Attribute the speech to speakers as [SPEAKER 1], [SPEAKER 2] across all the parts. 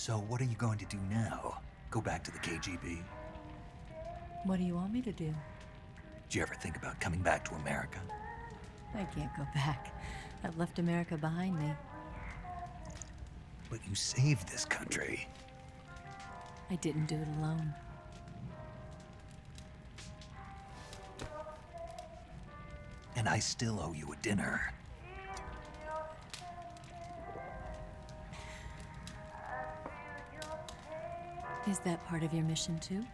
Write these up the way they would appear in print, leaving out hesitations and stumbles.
[SPEAKER 1] So what are you going to do now? Go back to the KGB?
[SPEAKER 2] What do you want me to do?
[SPEAKER 1] Did you ever think about coming back to America?
[SPEAKER 2] I can't go back. I've left America behind me.
[SPEAKER 1] But you saved this country.
[SPEAKER 2] I didn't do it alone.
[SPEAKER 1] And I still owe you a dinner.
[SPEAKER 2] Is that part of your mission too?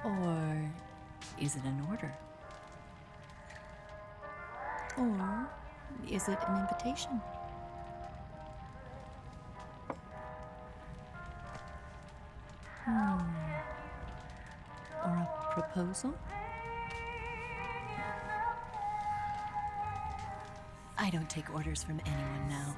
[SPEAKER 2] Or is it an order? Or is it an invitation? Or a proposal? I don't take orders from anyone now.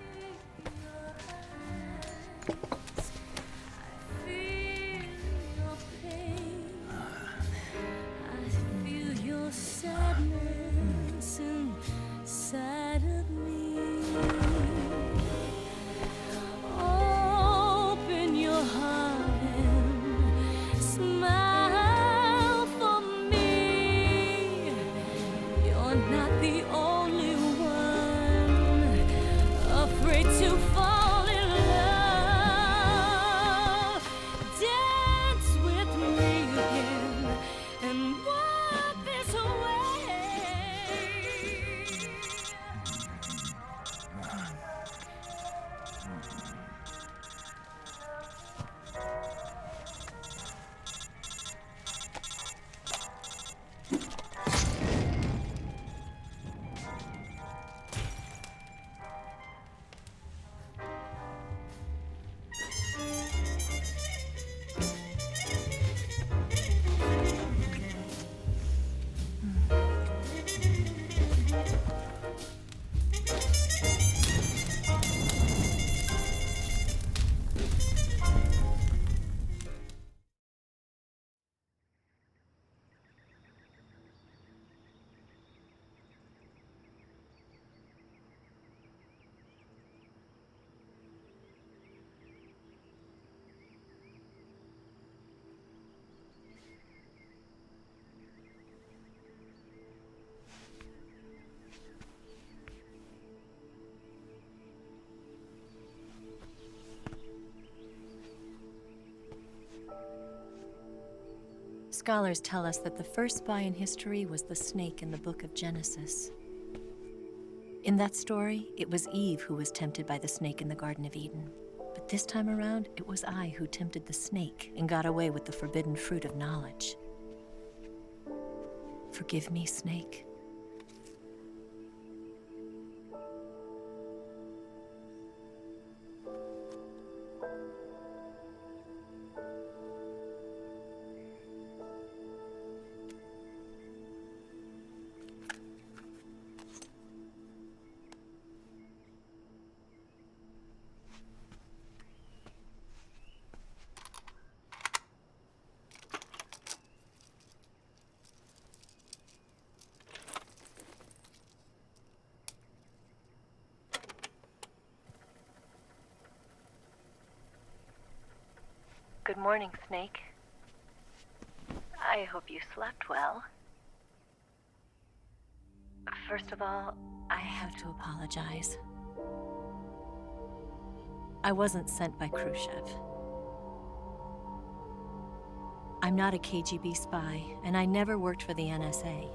[SPEAKER 2] Scholars tell us that the first spy in history was the snake in the book of Genesis. In that story, it was Eve who was tempted by the snake in the Garden of Eden. But this time around, it was I who tempted the snake and got away with the forbidden fruit of knowledge. Forgive me, snake.
[SPEAKER 3] Good morning, Snake. I hope you slept well. First of all,
[SPEAKER 2] I have to apologize. I wasn't sent by Khrushchev. I'm not a KGB spy, and I never worked for the NSA.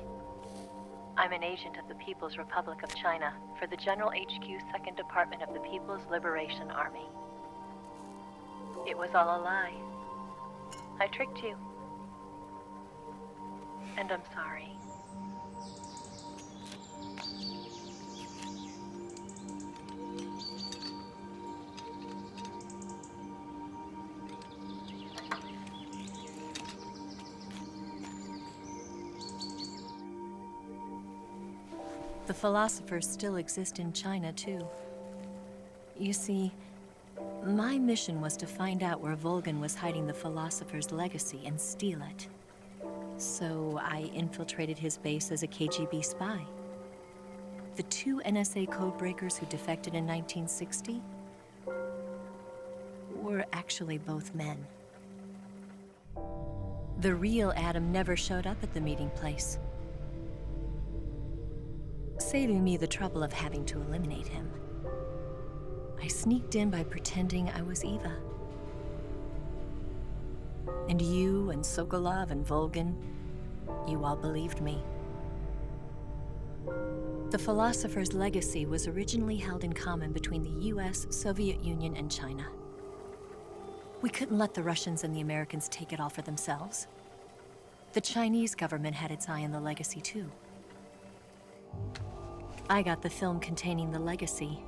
[SPEAKER 3] I'm an agent of the People's Republic of China for the General HQ 2nd Department of the People's Liberation Army. It was all a lie. I tricked you. And I'm sorry.
[SPEAKER 2] The philosophers still exist in China, too. You see, my mission was to find out where Volgin was hiding the philosopher's legacy and steal it. So I infiltrated his base as a KGB spy. The two NSA codebreakers who defected in 1960 were actually both men. The real Adam never showed up at the meeting place, saving me the trouble of having to eliminate him. I sneaked in by pretending I was Eva. And you and Sokolov and Volgin, you all believed me. The philosopher's legacy was originally held in common between the US, Soviet Union, and China. We couldn't let the Russians and the Americans take it all for themselves. The Chinese government had its eye on the legacy too. I got the film containing the legacy,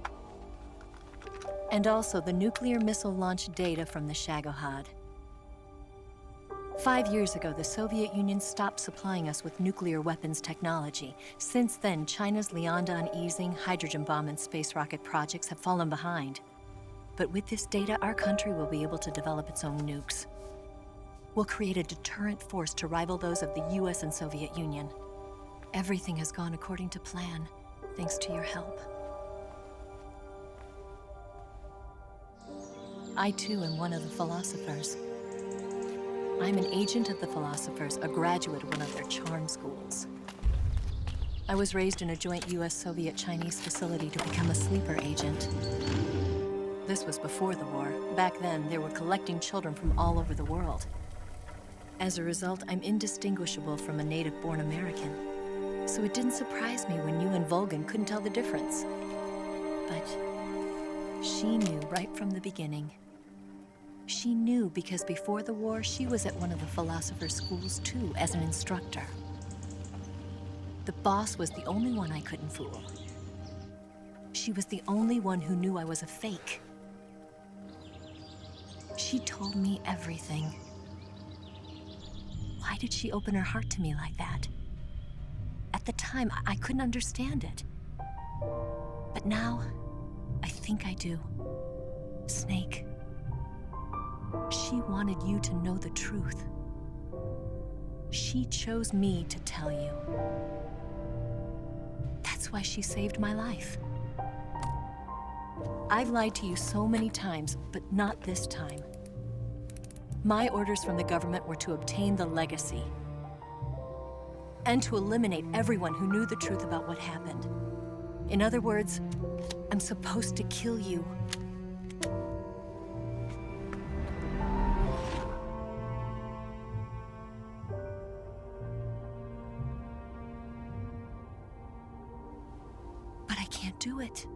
[SPEAKER 2] and also the nuclear missile launch data from the Shagohod. 5 years ago, the Soviet Union stopped supplying us with nuclear weapons technology. Since then, China's Liaodong easing, hydrogen bomb, and space rocket projects have fallen behind. But with this data, our country will be able to develop its own nukes. We'll create a deterrent force to rival those of the US and Soviet Union. Everything has gone according to plan, thanks to your help. I too am one of the philosophers. I'm an agent of the philosophers, a graduate of one of their charm schools. I was raised in a joint US-Soviet-Chinese facility to become a sleeper agent. This was before the war. Back then, they were collecting children from all over the world. As a result, I'm indistinguishable from a native-born American. So it didn't surprise me when you and Volgin couldn't tell the difference. But she knew right from the beginning. She knew because before the war, she was at one of the philosopher's schools too, as an instructor. The boss was the only one I couldn't fool. She was the only one who knew I was a fake. She told me everything. Why did she open her heart to me like that? At the time, I couldn't understand it. But now, I think I do. Snake. She wanted you to know the truth. She chose me to tell you. That's why she saved my life. I've lied to you so many times, but not this time. My orders from the government were to obtain the legacy and to eliminate everyone who knew the truth about what happened. In other words, I'm supposed to kill you. But I can't do it.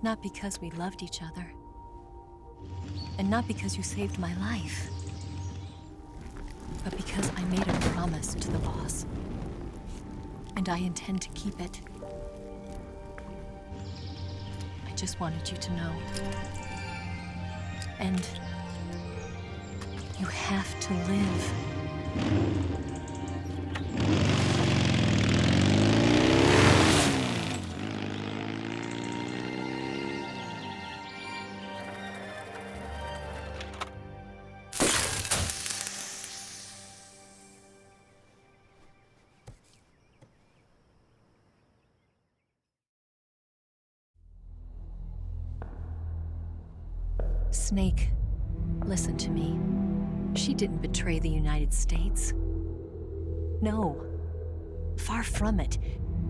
[SPEAKER 2] Not because we loved each other. And not because you saved my life. But because I made a promise to the boss. And I intend to keep it. I just wanted you to know. And you have to live. Snake, listen to me. She didn't betray the United States. No, far from it.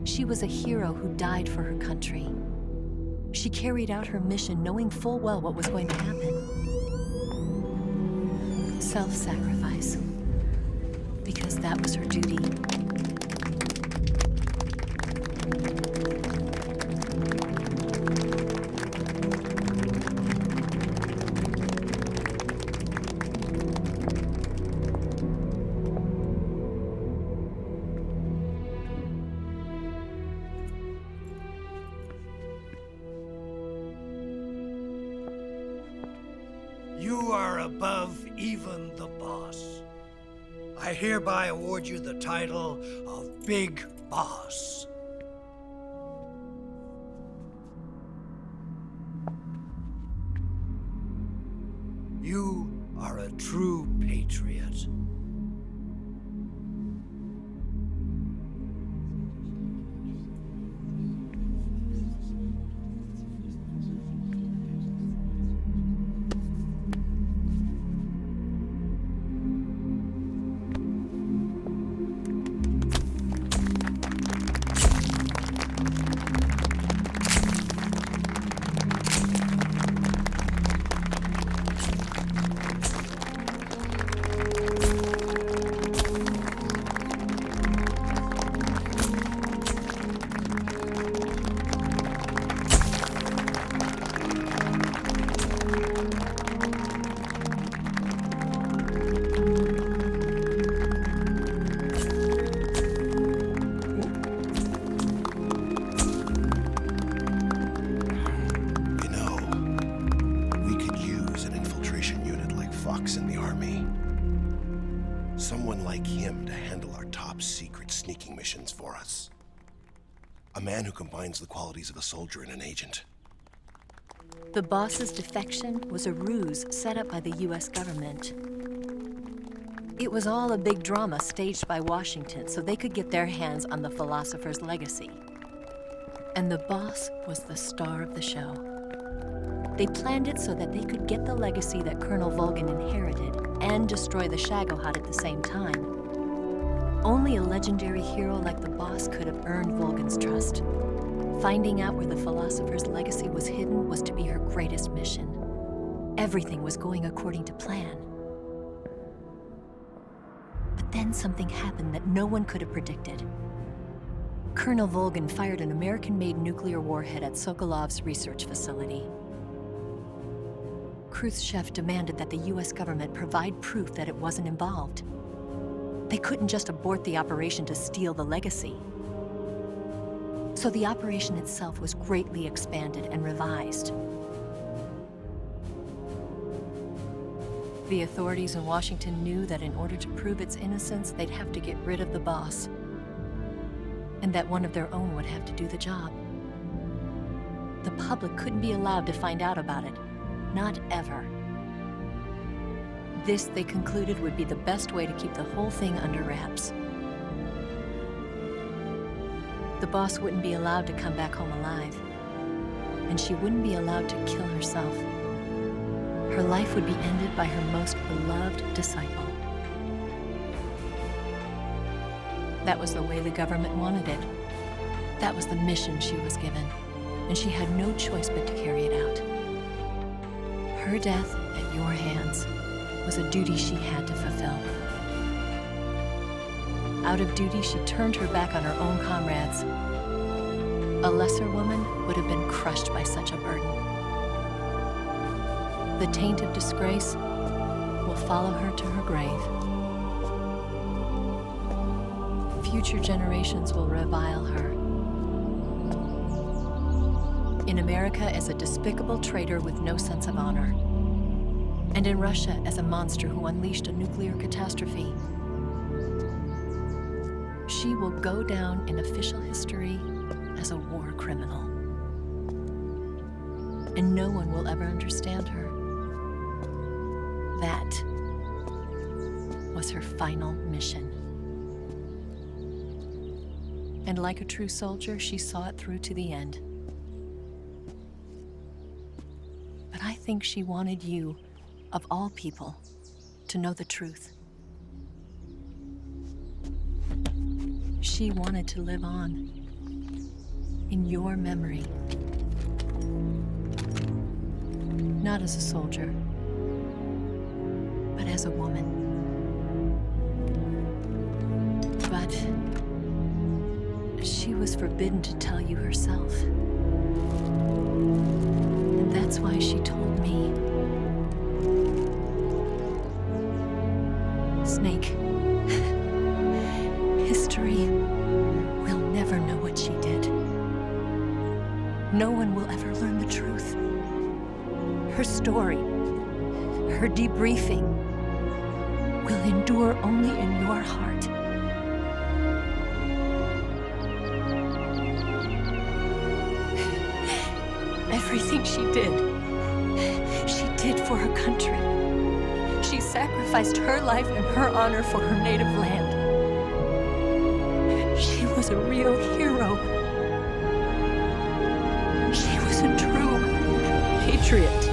[SPEAKER 2] She was a hero who died for her country. She carried out her mission knowing full well what was going to happen. Self-sacrifice. Because that was her duty.
[SPEAKER 4] You are above even the boss. I hereby award you the title of Big Boss. You are a true patriot.
[SPEAKER 5] Fox in the army. Someone like him to handle our top secret sneaking missions for us. A man who combines the qualities of a soldier and an agent.
[SPEAKER 2] The boss's defection was a ruse set up by the US government. It was all a big drama staged by Washington so they could get their hands on the philosopher's legacy. And the boss was the star of the show. They planned it so that they could get the legacy that Colonel Volgin inherited and destroy the Shagohod at the same time. Only a legendary hero like the boss could have earned Volgin's trust. Finding out where the philosopher's legacy was hidden was to be her greatest mission. Everything was going according to plan. But then something happened that no one could have predicted. Colonel Volgin fired an American-made nuclear warhead at Sokolov's research facility. Khrushchev demanded that the US government provide proof that it wasn't involved. They couldn't just abort the operation to steal the legacy. So the operation itself was greatly expanded and revised. The authorities in Washington knew that in order to prove its innocence, they'd have to get rid of the boss, and that one of their own would have to do the job. The public couldn't be allowed to find out about it, not ever. This, they concluded, would be the best way to keep the whole thing under wraps. The boss wouldn't be allowed to come back home alive, and she wouldn't be allowed to kill herself. Her life would be ended by her most beloved disciple. That was the way the government wanted it. That was the mission she was given, and she had no choice but to carry it out. Her death at your hands was a duty she had to fulfill. Out of duty, she turned her back on her own comrades. A lesser woman would have been crushed by such a burden. The taint of disgrace will follow her to her grave. Future generations will revile her. In America as a despicable traitor with no sense of honor. And in Russia as a monster who unleashed a nuclear catastrophe. She will go down in official history as a war criminal. And no one will ever understand her. That was her final mission. And like a true soldier, she saw it through to the end. But I think she wanted you, of all people, to know the truth. She wanted to live on in your memory. Not as a soldier, but as a woman. But she was forbidden to tell you herself. And that's why she told me. Snake, history will never know what she did. No one will ever learn the truth. Her story, her debriefing, will endure only in your heart. Everything she did for her country. She sacrificed her life and her honor for her native land. She was a real hero. She was a true patriot.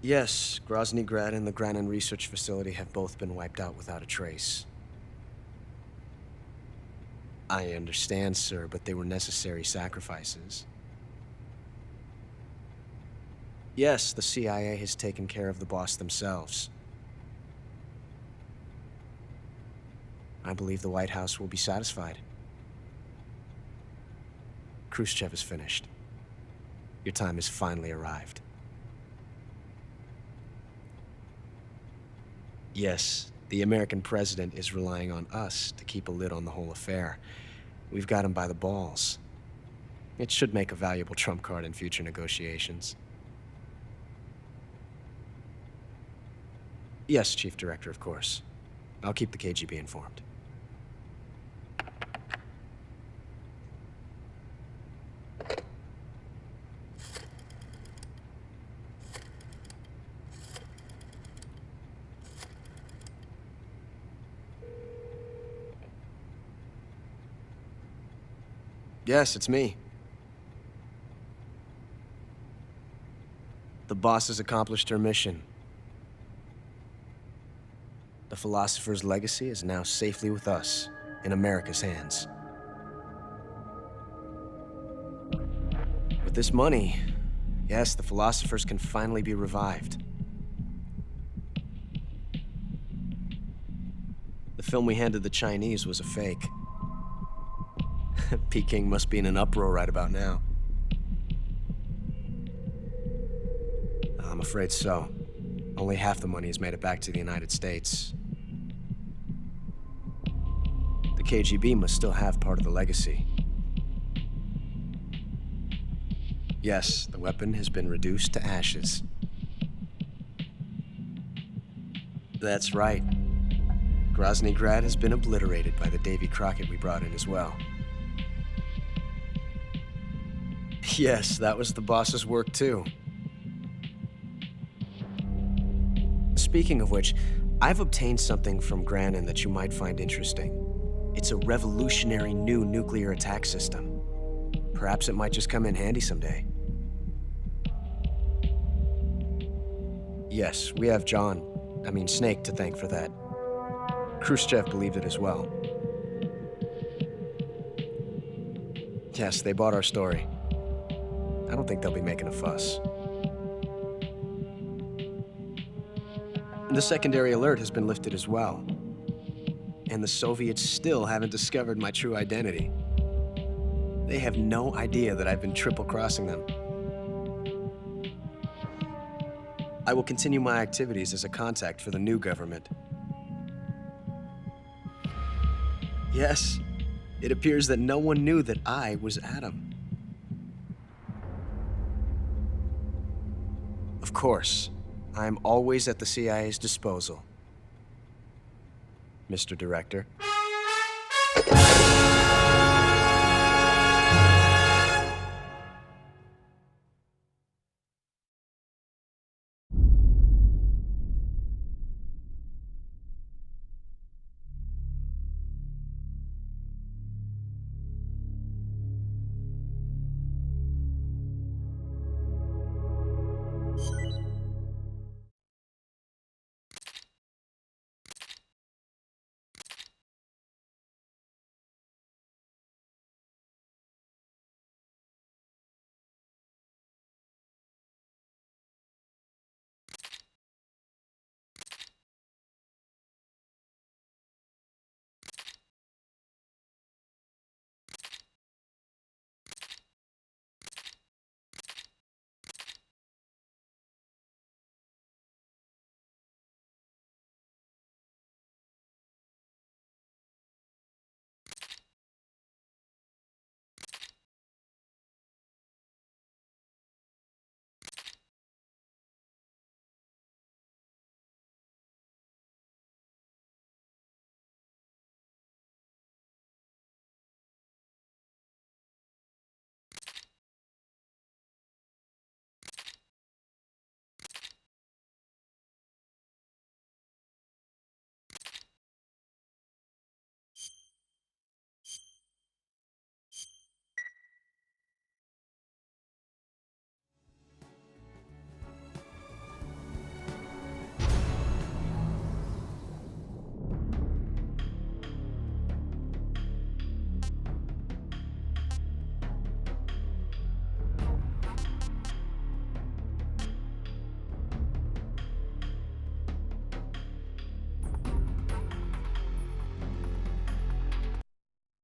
[SPEAKER 6] Yes, Grozny Grad and the Granin Research Facility have both been wiped out without a trace. I understand, sir, but they were necessary sacrifices. Yes, the CIA has taken care of the boss themselves. I believe the White House will be satisfied. Khrushchev is finished. Your time has finally arrived. Yes, the American president is relying on us to keep a lid on the whole affair. We've got him by the balls. It should make a valuable trump card in future negotiations. Yes, Chief Director, of course. I'll keep the KGB informed. Yes, it's me. The boss has accomplished her mission. The philosopher's legacy is now safely with us, in America's hands. With this money, yes, the philosophers can finally be revived. The film we handed the Chinese was a fake. Peking must be in an uproar right about now. I'm afraid so. Only half the money has made it back to the United States. The KGB must still have part of the legacy. Yes, the weapon has been reduced to ashes. That's right. Grozny Grad has been obliterated by the Davy Crockett we brought in as well. Yes, that was the boss's work too. Speaking of which, I've obtained something from Granin that you might find interesting. It's a revolutionary new nuclear attack system. Perhaps it might just come in handy someday. Yes, we have Snake to thank for that. Khrushchev believed it as well. Yes, they bought our story. I don't think they'll be making a fuss. The secondary alert has been lifted as well. And the Soviets still haven't discovered my true identity. They have no idea that I've been triple-crossing them. I will continue my activities as a contact for the new government. Yes, it appears that no one knew that I was Adam. Of course, I am always at the CIA's disposal, Mr. Director.